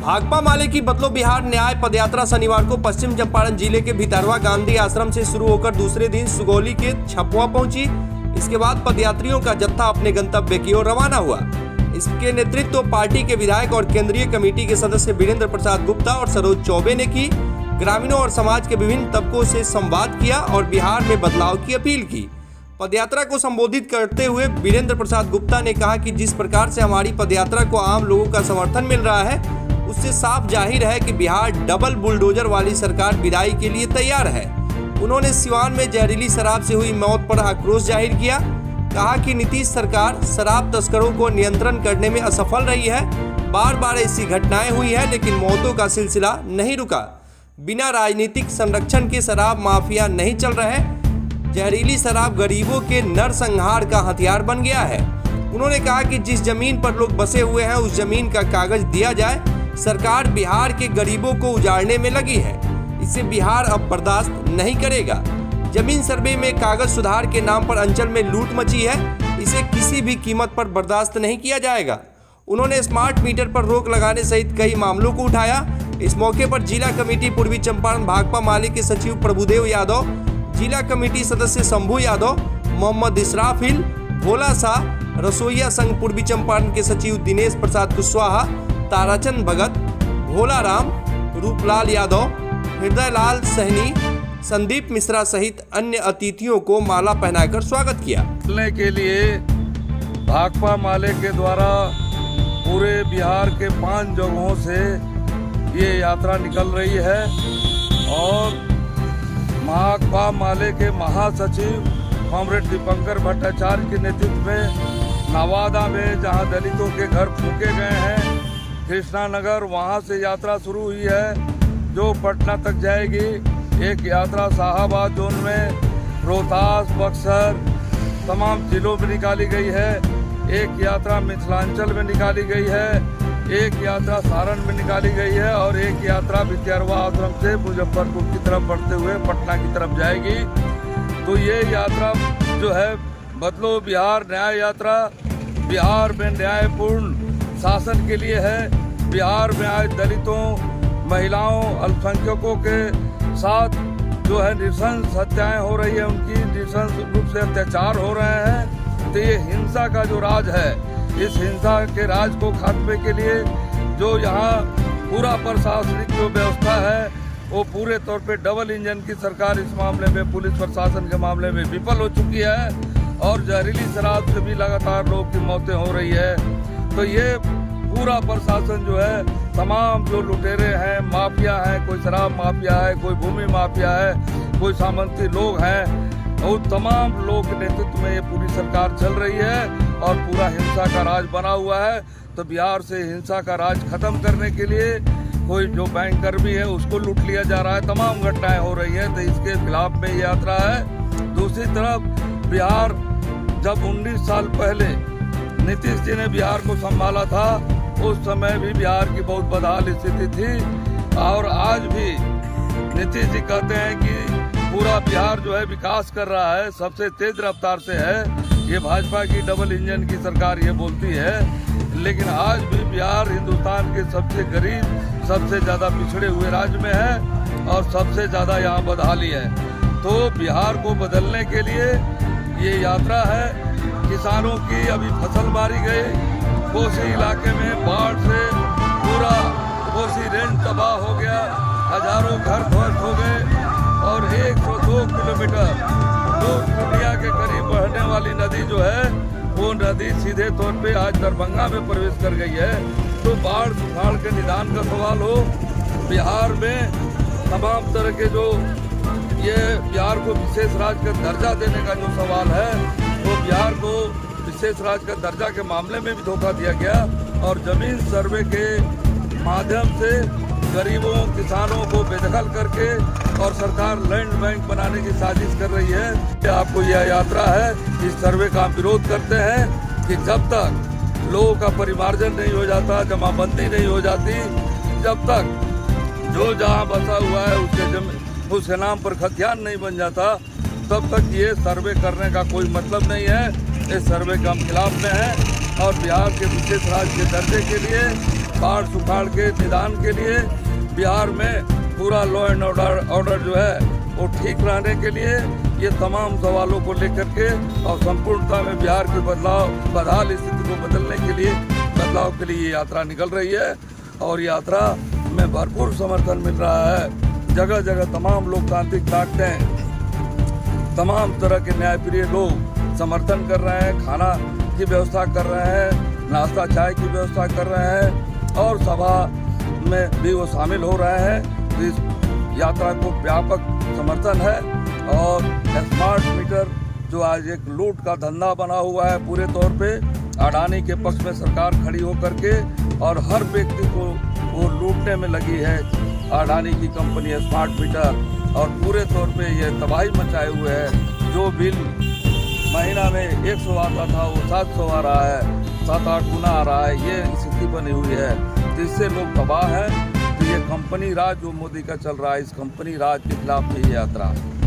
भाकपा माले की बदलो बिहार न्याय पदयात्रा शनिवार को पश्चिम चंपारण जिले के भितरवा गांधी आश्रम से शुरू होकर दूसरे दिन सुगौली के छपवा पहुंची। इसके बाद पदयात्रियों का जत्था अपने गंतव्य की ओर रवाना हुआ। इसके नेतृत्व पार्टी के विधायक और केंद्रीय कमेटी के सदस्य वीरेंद्र प्रसाद गुप्ता और सरोज चौबे ने की। ग्रामीणों और समाज के विभिन्न तबकों से संवाद किया और बिहार में बदलाव की अपील की। पदयात्रा को संबोधित करते हुए वीरेंद्र प्रसाद गुप्ता ने कहा कि जिस प्रकार से हमारी पदयात्रा को आम लोगों का समर्थन मिल रहा है, उससे साफ जाहिर है कि बिहार डबल बुलडोजर वाली सरकार विदाई के लिए तैयार है। उन्होंने सिवान में जहरीली शराब से हुई मौत पर आक्रोश जाहिर किया। कहा कि नीतीश सरकार शराब तस्करों को नियंत्रण करने में असफल रही है। बार बार ऐसी घटनाएं हुई है, लेकिन मौतों का सिलसिला नहीं रुका। बिना राजनीतिक संरक्षण के शराब माफिया नहीं चल रहे। जहरीली शराब गरीबों के नरसंहार का हथियार बन गया है। उन्होंने कहा कि जिस जमीन पर लोग बसे हुए हैं, उस जमीन का कागज दिया जाए। सरकार बिहार के गरीबों को उजाड़ने में लगी है। इसे बिहार अब बर्दाश्त नहीं करेगा। जमीन सर्वे में कागज सुधार के नाम पर अंचल में लूट मची है। इसे किसी भी कीमत पर बर्दाश्त नहीं किया जाएगा। उन्होंने स्मार्ट मीटर पर रोक लगाने सहित कई मामलों को उठाया। इस मौके पर जिला कमेटी पूर्वी चंपारण भाकपा माले के सचिव प्रभुदेव यादव, जिला कमेटी सदस्य शंभू यादव, मोहम्मद इशराफ हिल, भोला शाह, रसोईया संघ पूर्वी चंपारण के सचिव दिनेश प्रसाद कुशवाहा, ताराचंद भगत, भोला राम, रूपलाल यादव, हृदय लाल सहनी, संदीप मिश्रा सहित अन्य अतिथियों को माला पहनाकर स्वागत किया। चलने के लिए भाकपा माले के द्वारा पूरे बिहार के 5 जगहों से ये यात्रा निकल रही है और भाकपा माले के महासचिव कॉमरेड दीपंकर भट्टाचार्य के नेतृत्व में नवादा में जहां दलितों के घर फूके गए हैं, कृष्णा नगर, वहां से यात्रा शुरू हुई है जो पटना तक जाएगी। एक यात्रा शाहाबाद जोन में, रोहतास, बक्सर तमाम जिलों में निकाली गई है। एक यात्रा मिथिलांचल में निकाली गई है, एक यात्रा सारण में निकाली गई है और एक यात्रा भितरवा आश्रम से मुजफ्फरपुर की तरफ बढ़ते हुए पटना की तरफ जाएगी। तो ये यात्रा जो है बदलो बिहार न्याय यात्रा बिहार में न्यायपूर्ण शासन के लिए है। बिहार में आज दलितों, महिलाओं, अल्पसंख्यकों के साथ जो है नृशंस हत्याएं हो रही है, उनकी नृशंस रूप से अत्याचार हो रहे हैं। तो ये हिंसा का जो राज है, इस हिंसा के राज को खात्मे के लिए जो यहाँ पूरा प्रशासनिक जो व्यवस्था है वो पूरे तौर पे डबल इंजन की सरकार इस मामले में पुलिस प्रशासन के मामले में विफल हो चुकी है और जहरीली शराब से भी लगातार लोगों की मौतें हो रही है। तो ये पूरा प्रशासन जो है तमाम जो लुटेरे हैं, माफिया हैं, कोई शराब माफिया है, कोई भूमि माफिया है, कोई सामंती लोग हैं, और तमाम लोग के नेतृत्व में ये पूरी सरकार चल रही है और पूरा हिंसा का राज बना हुआ है। तो बिहार से हिंसा का राज खत्म करने के लिए कोई जो बैंकर भी है उसको लूट लिया जा रहा है, तमाम घटनाएं हो रही है। तो इसके खिलाफ में ये यात्रा है। दूसरी तरफ बिहार जब 19 साल पहले नीतीश जी ने बिहार को संभाला था, उस समय भी बिहार की बहुत बदहाल स्थिति थी और आज भी नीतीश जी कहते हैं कि पूरा बिहार जो है विकास कर रहा है, सबसे तेज रफ्तार से है। ये भाजपा की डबल इंजन की सरकार ये बोलती है, लेकिन आज भी बिहार हिंदुस्तान के सबसे गरीब, सबसे ज्यादा पिछड़े हुए राज्य में है और सबसे ज्यादा यहाँ बदहाली है। तो बिहार को बदलने के लिए ये यात्रा है। किसानों की अभी फसल मारी गई, कोसी इलाके में बाढ़ से पूरा कोसी रेंज तबाह हो गया, हजारों घर ध्वस्त हो गए और 102 किलोमीटर दूर पूर्णिया के करीब बहने वाली नदी जो है वो नदी सीधे तौर पे आज दरभंगा में प्रवेश कर गई है। तो बाढ़ सुखाड़ के निदान का सवाल हो, बिहार में तमाम तरह के जो ये बिहार को विशेष राज्य का दर्जा देने का जो सवाल है, वो बिहार को विशेष राज्य का दर्जा के मामले में भी धोखा दिया गया और जमीन सर्वे के माध्यम से गरीबों, किसानों को बेदखल करके और सरकार लैंड बैंक बनाने की साजिश कर रही है। आपको यह यात्रा है, इस सर्वे का हम विरोध करते हैं कि जब तक लोगों का परिमार्जन नहीं हो जाता, जमाबंदी नहीं हो जाती, जब तक जो जहाँ बसा हुआ है उसके नाम पर खतियान नहीं बन जाता, तब तक ये सर्वे करने का कोई मतलब नहीं है। इस सर्वे के हम खिलाफ में हैं और बिहार के विशेष राज्य के दर्जे के लिए बाढ़ सुखाड़ के निदान के लिए, बिहार में पूरा लॉ एंड ऑर्डर जो है वो ठीक रहने के लिए, ये तमाम सवालों को लेकर के और संपूर्णता में बिहार की बदहाल स्थिति को बदलाव के लिए ये यात्रा निकल रही है। और यात्रा में भरपूर समर्थन मिल रहा है। जगह जगह तमाम लोकतांत्रिक ताकतें, तमाम तरह के न्यायप्रिय लोग समर्थन कर रहे हैं, खाना की व्यवस्था कर रहे हैं, नाश्ता चाय की व्यवस्था कर रहे हैं और सभा में भी वो शामिल हो रहे हैं। तो इस यात्रा को व्यापक समर्थन है। और स्मार्ट मीटर जो आज एक लूट का धंधा बना हुआ है पूरे तौर पे, अडानी के पक्ष में सरकार खड़ी होकर के और हर व्यक्ति को वो लूटने में लगी है अडानी की कंपनी स्मार्ट मीटर, और पूरे तौर पे ये तबाही मचाए हुए है। जो बिल महीना में 100 आता था वो 700 आ रहा है, 7-8 गुना आ रहा है, ये स्थिति बनी हुई है। तो इससे लोग तबाह हैं। तो ये कंपनी राज जो मोदी का चल रहा है, इस कंपनी राज के खिलाफ ये यात्रा है।